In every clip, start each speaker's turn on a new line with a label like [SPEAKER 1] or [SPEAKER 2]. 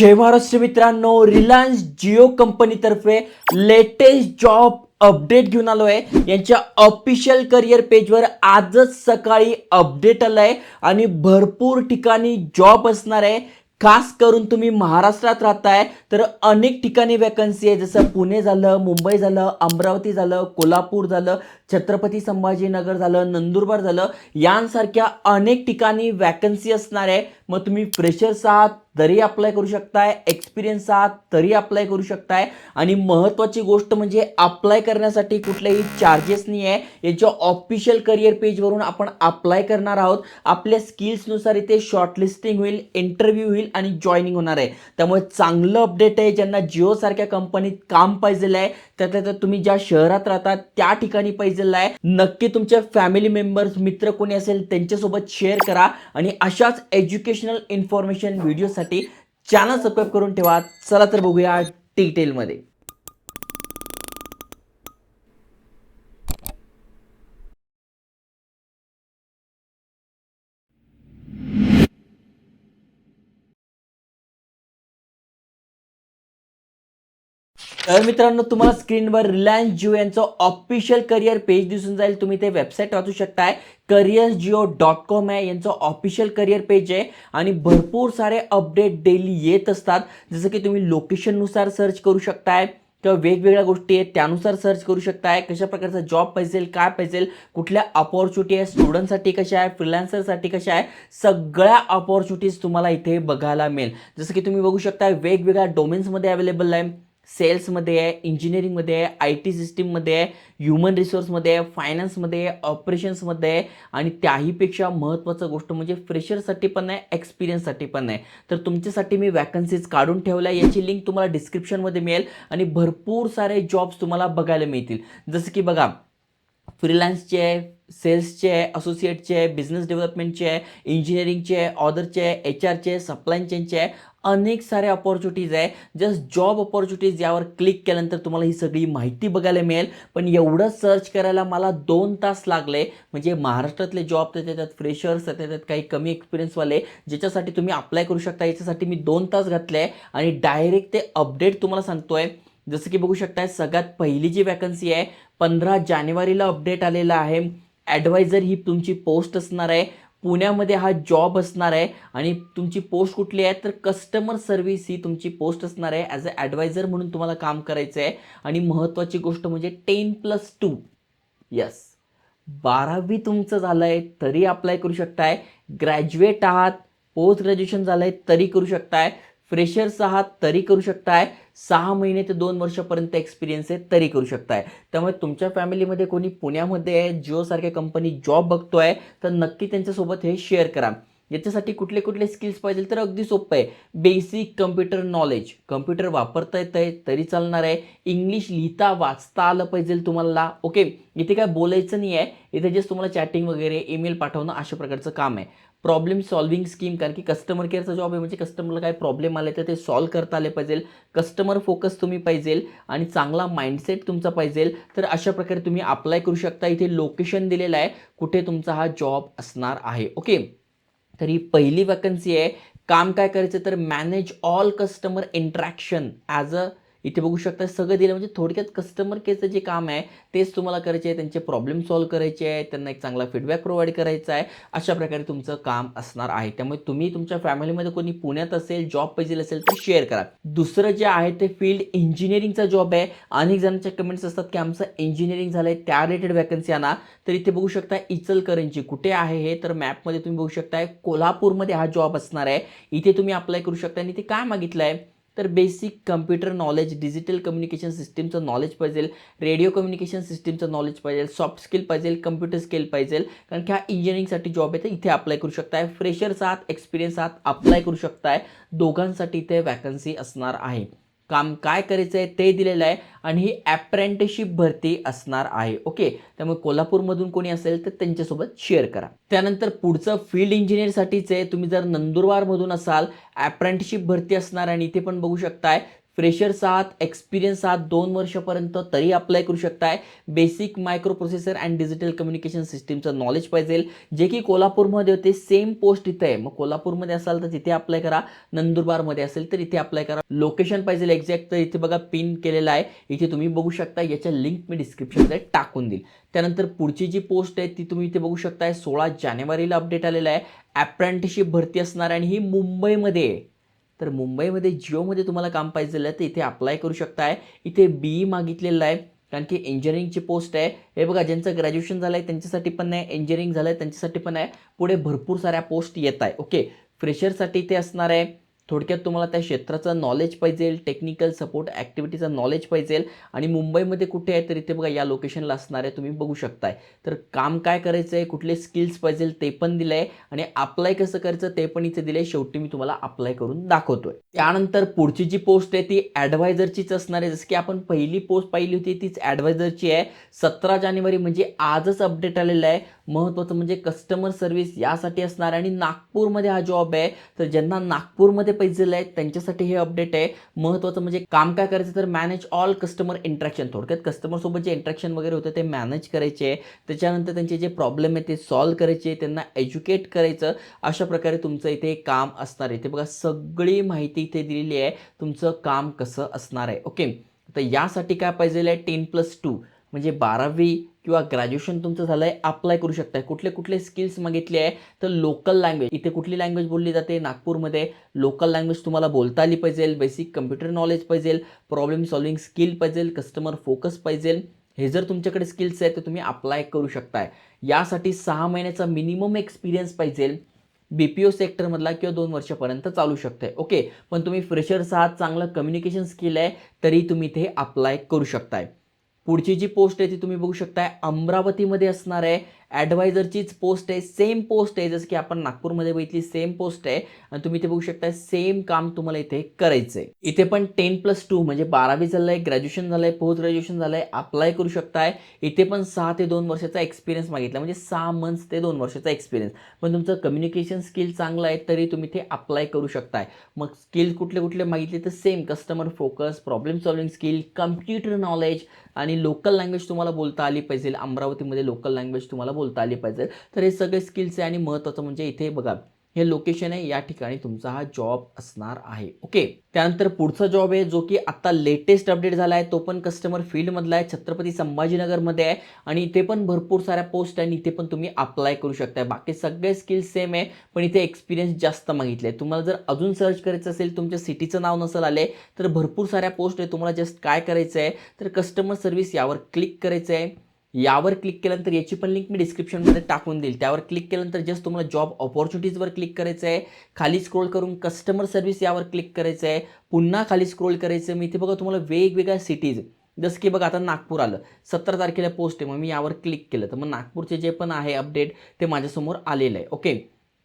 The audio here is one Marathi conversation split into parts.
[SPEAKER 1] जय महाराष्ट्र मित्रांनो, रिलायन्स जिओ कंपनीतर्फे लेटेस्ट जॉब अपडेट घेऊन आलोय. यांच्या ऑफिशियल करिअर पेजवर आजच सकाळी अपडेट आलंय आणि भरपूर ठिकाणी जॉब असणार आहे. खास करून तुम्ही महाराष्ट्रात राहताय तर अनेक ठिकाणी वॅकन्सी आहे, जसं पुणे झालं, मुंबई झालं, अमरावती झालं, कोल्हापूर झालं, छत्रपती संभाजीनगर झालं, नंदुरबार झालं, यांसारख्या अनेक ठिकाणी वॅकन्सी असणार आहे. मग तुम्ही फ्रेशर्स आहात तरी अप्लाय करू शकताय, एक्सपिरियन्स आहात तरी अप्लाय करू शकताय. आणि महत्त्वाची गोष्ट म्हणजे अप्लाय करण्यासाठी कुठलेही चार्जेस नाही आहे. याच्या ऑफिशियल करिअर पेजवरून आपण अप्लाय करणार आहोत. आपल्या स्किल्सनुसार इथे शॉर्टलिस्टिंग होईल, इंटरव्ह्यू होईल आणि जॉईनिंग होणार आहे. त्यामुळे चांगलं अपडेट आहे. ज्यांना जिओ सारख्या कंपनीत काम पाहिजे आहे, त्यातल्या त्यात तुम्ही ज्या शहरात राहतात त्या ठिकाणी पाहिजे आहे, नक्की तुमच्या फॅमिली मेंबर्स, मित्र कोणी असेल त्यांच्यासोबत शेअर करा. आणि अशाच एज्युकेशनल इन्फॉर्मेशन व्हिडिओसाठी चॅनल सबस्क्राईब करून ठेवा. चला तर बघूया डिटेलमध्ये. तर मित्रांनो, तुम्हाला स्क्रीनवर रिलायन्स जिओ यांचं ऑफिशियल करिअर पेज दिसून जाईल. तुम्ही ते वेबसाईट वाचू शकताय. careersjio.com आहे यांचं ऑफिशियल करिअर पेज आहे आणि भरपूर सारे अपडेट डेली येत असतात. जसं की तुम्ही लोकेशननुसार सर्च करू शकताय किंवा वेगवेगळ्या गोष्टी आहेत त्यानुसार सर्च करू शकताय. कशा प्रकारचा जॉब पाहिजे, काय पाहिजे, कुठल्या अपॉर्च्युनिटी आहे, स्टुडंटसाठी कशा आहे, फ्रीलान्सरसाठी कशा आहे, सगळ्या अपॉर्च्युनिटीज तुम्हाला इथे बघायला मिळेल. जसं की तुम्ही बघू शकताय वेगवेगळ्या डोमेन्समध्ये अवेलेबल आहे. सेल्समध्ये आहे, इंजिनिअरिंगमध्ये आहे, आय टी सिस्टीममध्ये आहे, ह्युमन रिसोर्समध्ये आहे, फायनान्समध्ये आहे, ऑपरेशन्समध्ये आहे आणि त्याहीपेक्षा महत्त्वाचं गोष्ट म्हणजे फ्रेशरसाठी पण आहे, एक्सपिरियन्ससाठी पण आहे. तर तुमच्यासाठी मी वॅकन्सीज काढून ठेवल्या. याची लिंक तुम्हाला डिस्क्रिप्शनमध्ये मिळेल आणि भरपूर सारे जॉब्स तुम्हाला बघायला मिळतील. जसं की बघा, फ्रीलान्सचे आहे, सेल्सचे आहे, असोसिएटचे आहे, बिझनेस डेव्हलपमेंटचे आहे, इंजिनिअरिंगचे आहे, ऑदरचे आहे, एच आरचे आहे, सप्लाय चेनचे आहे, अनेक सारे अपॉर्च्युनिटीज आहे. जस्ट जॉब अपॉर्च्युनिटीज यावर क्लिक केल्यानंतर तुम्हाला ही सगळी माहिती बघायला मिळेल. पण एवढं सर्च करायला मला 2 तास लागले. म्हणजे महाराष्ट्रातले जॉब तर त्याच्यात फ्रेशर्स, त्याच्यात काही कमी एक्सपिरियन्सवाले ज्याच्यासाठी तुम्ही अप्लाय करू शकता, याच्यासाठी मी 2 तास घातले आणि डायरेक्ट ते अपडेट तुम्हाला सांगतोय. जसं की बघू शकताय, सगळ्यात पहिली जी वॅकन्सी आहे 15 जानेवारीला अपडेट आलेला आहे. ॲडवायझर ही तुमची पोस्ट असणार आहे. पुण्यामध्ये हा जॉब असणार आहे आणि तुमची पोस्ट कुठली आहे तर कस्टमर सर्व्हिस ही तुमची पोस्ट असणार आहे. ॲज अ ॲडवायझर म्हणून तुम्हाला काम करायचं आहे. आणि महत्त्वाची गोष्ट म्हणजे 10+2, यस, 12वी तुमचं झालं आहे तरी अप्लाय करू शकताय. ग्रॅज्युएट आहात, पोस्ट ग्रॅज्युएशन झालं आहे तरी करू शकताय. फ्रेशर्स आहात तरी करू शकताय. 6 महिने ते 2 वर्षापर्यंत एक्सपिरियन्स आहे तरी करू शकताय. त्यामुळे तुमच्या फॅमिलीमध्ये कोणी पुण्यामध्ये आहे, जिओसारख्या कंपनी जॉब बघतोय तर नक्की त्यांच्यासोबत हे शेअर करा. याच्यासाठी कुठले कुठले स्किल्स पाहिजे तर अगदी सोपं आहे. बेसिक कम्प्युटर नॉलेज, कम्प्युटर वापरता येत आहे तरी चालणार आहे. इंग्लिश लिहिता वाचता आलं पाहिजे तुम्हाला. ओके, इथे काय बोलायचं नाही आहे, इथे जस्ट तुम्हाला चॅटिंग वगैरे, ईमेल पाठवणं अशा प्रकारचं काम आहे. प्रॉब्लेम सॉल्व्हिंग स्कीम, कारण की कस्टमर केअरचा जॉब आहे म्हणजे कस्टमरला काय प्रॉब्लेम आले तर ते सॉल्व्ह करता आले पाहिजे. कस्टमर फोकस तुम्ही पाहिजे आणि चांगला माइंडसेट तुमचा पाहिजे. तर अशा प्रकारे तुम्ही अप्लाय करू शकता. इथे लोकेशन दिलेलं आहे कुठे तुमचा हा जॉब असणार आहे. ओके, तर ही पहिली वॅकन्सी आहे. काम काय करायचं तर manage all customer interaction as a, इथे बघू शकता सगळं दिलं. म्हणजे थोडक्यात कस्टमर केअरचं जे काम आहे तेच तुम्हाला करायचे आहे. त्यांचे प्रॉब्लेम सॉल्व्ह करायचे आहे, त्यांना एक चांगला फीडबॅक प्रोव्हाइड करायचा आहे. अशा प्रकारे तुमचं काम असणार आहे. त्यामुळे तुम्ही तुमच्या फॅमिलीमध्ये कोणी पुण्यात असेल, जॉब पाहिजे असेल तर शेअर करा. दुसरं जे आहे ते फील्ड इंजिनिअरिंगचा जॉब आहे. अनेक जणांच्या कमेंट्स असतात की आमचं इंजिनिअरिंग झालंय त्या रिलेटेड वॅकन्सी आणा. तर इथे बघू शकता इचलकरंजी कुठे आहे हे, तर मॅपमध्ये तुम्ही बघू शकताय कोल्हापूरमध्ये हा जॉब असणार आहे. इथे तुम्ही अप्लाय करू शकता. आणि इथे काय मागितलं आहे तर basic computer knowledge, digital communication सिस्टीमचं नॉलेज पाहिजे, रेडिओ कम्युनिकेशन सिस्टीमचं नॉलेज पाहिजे, सॉफ्ट स्किल पाहिजे, कम्प्युटर स्किल पाहिजे. कारण की हा इंजिनिअरिंगसाठी जॉब आहे तर इथे अप्लाय करू शकताय. फ्रेशर्स आहात, एक्सपिरियन्स आहात, अप्लाय करू शकताय. दोघांसाठी इथे वॅकन्सी असणार आहे. काम काय करायचं आहे ते दिलेलं आहे आणि ही अप्रेंटिसशिप भरती असणार आहे. ओके, त्यामुळे कोल्हापूरमधून कोणी असेल तर त्यांच्यासोबत शेअर करा. त्यानंतर पुढचं फील्ड इंजिनिअरसाठीच आहे. तुम्ही जर नंदुरबारमधून असाल, अप्रेंटिसशिप भरती असणार आणि इथे पण बघू शकताय फ्रेशर्स आहात, एक्सपिरियन्स आहात 2 वर्षापर्यंत तरी अप्लाय करू शकताय. Basic microprocessor and digital communication सिस्टीमचं नॉलेज पाहिजे, जे की कोल्हापूरमध्ये होते. सेम पोस्ट इथे आहे. मग कोल्हापूरमध्ये असाल तर तिथे अप्लाय करा, नंदुरबारमध्ये असेल तर इथे अप्लाय करा. लोकेशन पाहिजे एक्झॅक्ट, तर इथे बघा पिन केलेलं आहे, इथे तुम्ही बघू शकता. याच्या लिंक मी डिस्क्रिप्शनमध्ये टाकून देईल. त्यानंतर पुढची जी पोस्ट आहे ती तुम्ही इथे बघू शकताय. 16 जानेवारीला अपडेट आलेला आहे. अप्रेंटिसशिप भरती असणार आणि ही मुंबईमध्ये आहे. तर मुंबईमध्ये जिओमध्ये तुम्हाला काम पाहिजे तर इथे अप्लाय करू शकताय. इथे BE मागितलेलं आहे, कारण की इंजिनिअरिंगची पोस्ट आहे. हे बघा, ज्यांचं ग्रॅज्युएशन झालं आहे त्यांच्यासाठी पण आहे, इंजिनिअरिंग झालं आहे त्यांच्यासाठी पण आहे. पुढे भरपूर साऱ्या पोस्ट येत आहे. ओके, फ्रेशरसाठी इथे असणार आहे. थोडक्यात तुम्हाला त्या क्षेत्राचं नॉलेज पाहिजे, टेक्निकल सपोर्ट ॲक्टिव्हिटीचं नॉलेज पाहिजे आणि मुंबईमध्ये कुठे आहे तर इथे बघा या लोकेशनला असणार आहे, तुम्ही बघू शकताय. तर काम काय करायचं आहे, कुठले स्किल्स पाहिजे ते पण दिलं आहे आणि अप्लाय कसं करायचं ते पण इथे दिलं आहे. शेवटी मी तुम्हाला अप्लाय करून दाखवतोय. त्यानंतर पुढची जी पोस्ट आहे ती ॲडवायझरचीच असणार आहे. जसं की आपण पहिली पोस्ट पाहिली होती तीच ॲडवायझरची आहे. 17 जानेवारी म्हणजे आजच अपडेट आलेलं आहे. महत्त्वाचं म्हणजे कस्टमर सर्व्हिस यासाठी असणार आणि नागपूरमध्ये हा जॉब आहे. तर ज्यांना नागपूरमध्ये पाहिजे आहे त्यांच्यासाठी हे अपडेट आहे. महत्त्वाचं म्हणजे काम काय करायचं तर मॅनेज ऑल कस्टमर इंटरॅक्शन. थोडक्यात कस्टमरसोबत जे इंटरॅक्शन वगैरे होतं ते मॅनेज करायचे. त्याच्यानंतर त्यांचे जे प्रॉब्लेम आहे ते सॉल्व्ह करायचे, त्यांना एज्युकेट करायचं. अशा प्रकारे तुमचं इथे काम असणार आहे. इथे बघा सगळी माहिती इथे दिलेली आहे, तुमचं काम कसं असणार आहे. ओके, तर यासाठी काय पाहिजे आहे 10+2 म्हणजे 12वी किंवा ग्रॅज्युएशन तुमचं झालं आहे, अप्लाय करू शकताय. कुठले कुठले स्किल्स मागितले आहे तर लोकल लँग्वेज, इथे कुठली लँग्वेज बोलली जाते नागपूरमध्ये, लोकल लँग्वेज तुम्हाला बोलता आली पाहिजे, बेसिक कम्प्युटर नॉलेज पाहिजे, प्रॉब्लेम सॉल्विंग स्किल पाहिजे, कस्टमर फोकस पाहिजे. हे जर तुमच्याकडे स्किल्स आहेत तर तुम्ही अप्लाय करू शकताय. यासाठी 6 महिन्याचा मिनिमम एक्सपिरियन्स पाहिजे. BPO सेक्टरमधला किंवा 2 वर्षापर्यंत चालू शकते. ओके, पण तुम्ही फ्रेशर्स आहात, चांगलं कम्युनिकेशन स्किल आहे तरी तुम्ही इथे अप्लाय करू शकताय. पुढची जी पोस्ट आहे ती तुम्ही बघू शकताय अमरावतीमध्ये असणार आहे. ॲडवायझरचीच पोस्ट आहे, सेम पोस्ट आहे जसं की आपण नागपूरमध्ये बघितली सेम पोस्ट आहे आणि तुम्ही इथे बघू शकताय सेम काम तुम्हाला इथे करायचं आहे. इथे पण 10+2 म्हणजे 12वी झालंय, ग्रॅज्युएशन झालंय, पोस्ट ग्रॅज्युएशन झालंय, अप्लाय करू शकताय. इथे पण 6 ते 2 वर्षाचा एक्सपिरियन्स मागितला, म्हणजे 6 मंथ्स ते 2 वर्षाचा एक्सपिरियन्स. पण तुमचं कम्युनिकेशन स्किल चांगलं आहे तरी तुम्ही इथे अप्लाय करू शकताय. मग स्किल कुठले कुठले मागितले तर same customer focus, problem solving skill, computer knowledge आणि लोकल लँग्वेज तुम्हाला बोलता आली पाहिजे. अमरावतीमध्ये लोकल लँग्वेज तुम्हाला बोलता आली पाहिजे. तर हे सगळे स्किल्स आहे आणि महत्त्वाचं म्हणजे इथे बघा हे लोकेशन आहे, या ठिकाणी तुमचा हा जॉब असणार आहे. ओके, त्यानंतर पुढचा जॉब आहे जो की आता लेटेस्ट अपडेट झाला आहे, तो पण कस्टमर फील्डमधला आहे, छत्रपती संभाजीनगरमध्ये आहे आणि इथे पण भरपूर साऱ्या पोस्ट आहे आणि इथे पण तुम्ही अप्लाय करू शकता. बाकी सगळे स्किल्स सेम आहे, पण इथे एक्सपिरियन्स जास्त मागितले. तुम्हाला जर अजून सर्च करायचं असेल, तुमच्या सिटीचं नाव नसेल आले तर भरपूर साऱ्या पोस्ट आहे. तुम्हाला जस्ट काय करायचं आहे तर कस्टमर सर्व्हिस यावर क्लिक करायचं आहे. यावर क्लिक केल्यानंतर याची पण लिंक मी डिस्क्रिप्शनमध्ये टाकून देईल. त्यावर क्लिक केल्यानंतर जस्ट तुम्हाला जॉब ऑपॉर्च्युनिटीजवर क्लिक करायचं आहे. खाली स्क्रोल करून कस्टमर सर्व्हिस यावर क्लिक करायचं आहे. पुन्हा खाली स्क्रोल करायचं आहे. मी इथे बघा तुम्हाला वेगवेगळ्या सिटीज, जसं की बघा आता नागपूर आलं, 17 तारखेला पोस्ट आहे, मग मी यावर क्लिक केलं तर मग नागपूरचे जे पण आहे अपडेट ते माझ्यासमोर आलेलं आहे. ओके,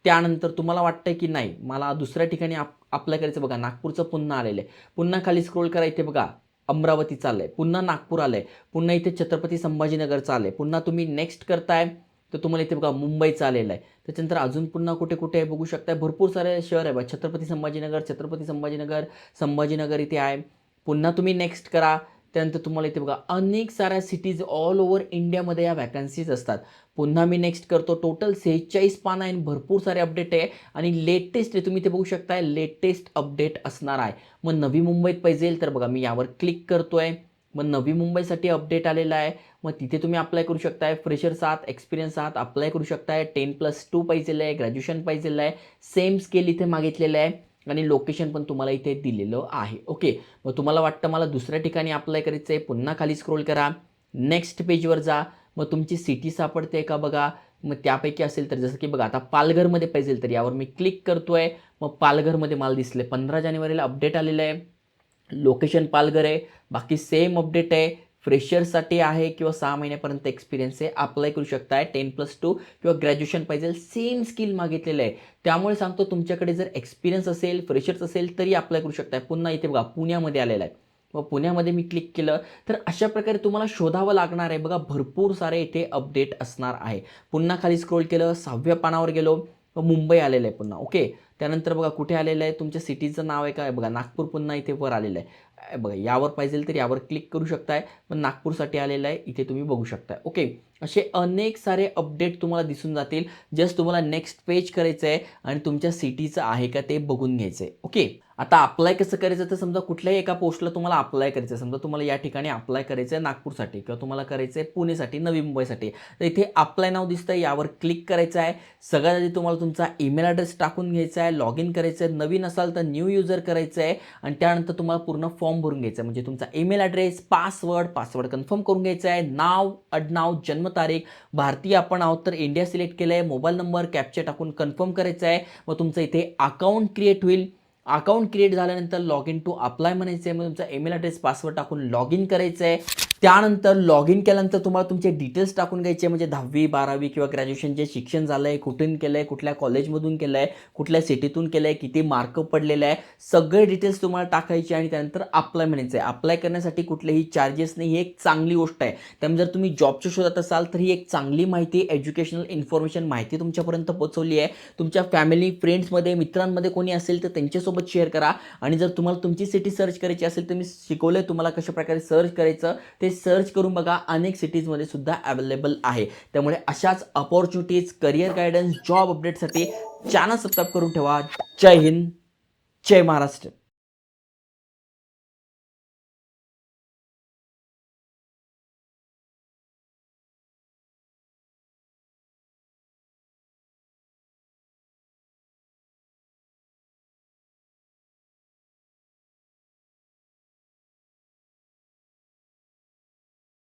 [SPEAKER 1] त्यानंतर तुम्हाला वाटतं की नाही मला दुसऱ्या ठिकाणी अप्लाय करायचं, बघा नागपूरचं पुन्हा आलेलं आहे. पुन्हा खाली स्क्रोल करा, इथे बघा अमरावती चाललंय, पुन्हा नागपूर आलंय, पुन्हा इथे छत्रपती संभाजीनगरचं आलंय, पुन्हा तुम्ही नेक्स्ट करताय तर तुम्हाला इथे बघा मुंबईचं आलेलं आहे. त्याच्यानंतर अजून पुन्हा कुठे कुठे आहे बघू शकताय, भरपूर सारे शहर आहे बघा, छत्रपती संभाजीनगर, छत्रपती संभाजीनगर, संभाजीनगर इथे आहे. पुन्हा तुम्ही नेक्स्ट करा, त्यानंतर तुम्हाला इथे बघा अनेक साऱ्या सिटीज ऑल ओव्हर इंडियामध्ये या वॅकन्सीज असतात. पुन्हा मी नेक्स्ट करतो, टोटल 46 पानं आहे, भरपूर सारे अपडेट आहे आणि लेटेस्ट आहे, तुम्ही इथे बघू शकताय लेटेस्ट अपडेट असणार आहे. मग नवी मुंबईत पाहिजे तर बघा मी यावर क्लिक करतोय, मग नवी मुंबईसाठी अपडेट आलेला आहे. मग तिथे तुम्ही अप्लाय करू शकताय. फ्रेशर्स आहात, एक्सपिरियन्स आहात, अप्लाय करू शकताय. 10+2 पाहिजे आहे, ग्रॅज्युएशन पाहिजे आहे, सेम स्केल इथे मागितलेलं आहे आणि लोकेशन पण तुम्हाला इथे दिलेलं आहे. ओके, मग तुम्हाला वाटतं मला दुसऱ्या ठिकाणी अप्लाय करायचं आहे, पुन्हा खाली स्क्रोल करा, नेक्स्ट पेजवर जा. मग तुमची सिटी सापडते का बघा, मग त्यापैकी असेल तर जसं की बघा आता पालघरमध्ये पाहिजे तर यावर मी क्लिक करतोय. मग पालघरमध्ये मला दिसले 15 जानेवारीला अपडेट आलेलं आहे, लोकेशन पालघर आहे. बाकी सेम अपडेट आहे, फ्रेशर्ससाठी आहे किंवा 6 महिन्यापर्यंत एक्सपिरियन्स आहे, अप्लाय करू शकताय. 10+2 किंवा ग्रॅज्युएशन पाहिजे, सेम स्किल मागितलेलं आहे. त्यामुळे सांगतो तुमच्याकडे जर एक्सपिरियन्स असेल, फ्रेशर्स असेल तरी अप्लाय करू शकताय. पुन्हा इथे बघा पुण्यामध्ये आलेलं आहे, मग पुण्यामध्ये मी क्लिक केलं तर अशा प्रकारे तुम्हाला शोधावं लागणार आहे. बघा भरपूर सारे इथे अपडेट असणार आहे. पुन्हा खाली स्क्रोल केलं, 6व्या पानावर गेलो, मुंबई आलेलं आहे पुन्हा. ओके, त्यानंतर बघा कुठे आलेलं आहे, तुमच्या सिटीचं नाव आहे काय बघा, नागपूर पुन्हा इथे वर आलेलं आहे. बघा यावर पाहिजे तर यावर क्लिक करू शकताय, पण नागपूरसाठी आलेलं आहे इथे तुम्ही बघू शकताय. ओके, असे अनेक सारे अपडेट तुम्हाला दिसून जातील. जस्ट तुम्हाला नेक्स्ट पेज करायचं आहे आणि तुमच्या सिटीचं आहे का ते बघून घ्यायचं आहे. ओके, आता अप्लाय कसं करायचं, तर समजा कुठल्याही एका पोस्टला तुम्हाला अप्लाय करायचं आहे, समजा तुम्हाला या ठिकाणी अप्लाय करायचं आहे नागपूरसाठी किंवा तुम्हाला करायचं आहे पुणेसाठी, नवी मुंबईसाठी, तर इथे अप्लाय नाव दिसतं, यावर क्लिक करायचं आहे. सगळ्यात आधी तुम्हाला तुमचा ईमेल ॲड्रेस टाकून घ्यायचा आहे, लॉग इन करायचं आहे, नवीन असाल तर न्यू युजर करायचं आहे आणि त्यानंतर तुम्हाला पूर्ण फॉर्म भरून घ्यायचा आहे. म्हणजे तुमचा ईमेल ॲड्रेस, पासवर्ड कन्फर्म करून घ्यायचा आहे, नाव, आडनाव, जन्मतारीख, भारतीय आपण आहोत तर इंडिया सिलेक्ट केलं आहे, मोबाईल नंबर कॅप्चा टाकून कन्फर्म करायचं आहे. मग तुमचं इथे अकाउंट क्रिएट होईल. अकाउंट क्रिएट झाल्यानंतर लॉग इन टू अप्लाय म्हणायचं आहे. मग तुमचा ईमेल ॲड्रेस, पासवर्ड टाकून लॉग इन करायचं आहे. त्यानंतर लॉग इन केल्यानंतर तुम्हाला तुमचे डिटेल्स टाकून घ्यायचे, म्हणजे 10वी 12वी किंवा ग्रॅज्युएशन जे शिक्षण झालं आहे, कुठून केलं आहे, कुठल्या कॉलेजमधून केलं आहे, कुठल्या सिटीतून केलं आहे, किती मार्क पडलेले आहे, सगळे डिटेल्स तुम्हाला टाकायचे आणि त्यानंतर अप्लाय म्हणायचं आहे. अप्लाय करण्यासाठी कुठलेही चार्जेस नाही, ही एक चांगली गोष्ट आहे. त्यामुळे जर तुम्ही जॉबच्या शोधात असाल तर ही एक चांगली माहिती, एज्युकेशनल इन्फॉर्मेशन माहिती तुमच्यापर्यंत पोहोचवली आहे. तुमच्या फॅमिली, फ्रेंड्समध्ये, मित्रांमध्ये कोणी असेल तर त्यांच्यासोबत शेअर करा. आणि जर तुम्हाला तुमची सिटी सर्च करायची असेल तर मी शिकवलं तुम्हाला कशाप्रकारे सर्च करायचं, ते सर्च करून बघा. अनेक सिटीजमध्ये सुद्धा अवेलेबल आहे. त्यामुळे अशाच अपॉर्च्युनिटीज, करिअर गायडन्स, जॉब अपडेटसाठी चॅनल सबस्क्राईब करून ठेवा. जय हिंद, जय महाराष्ट्र.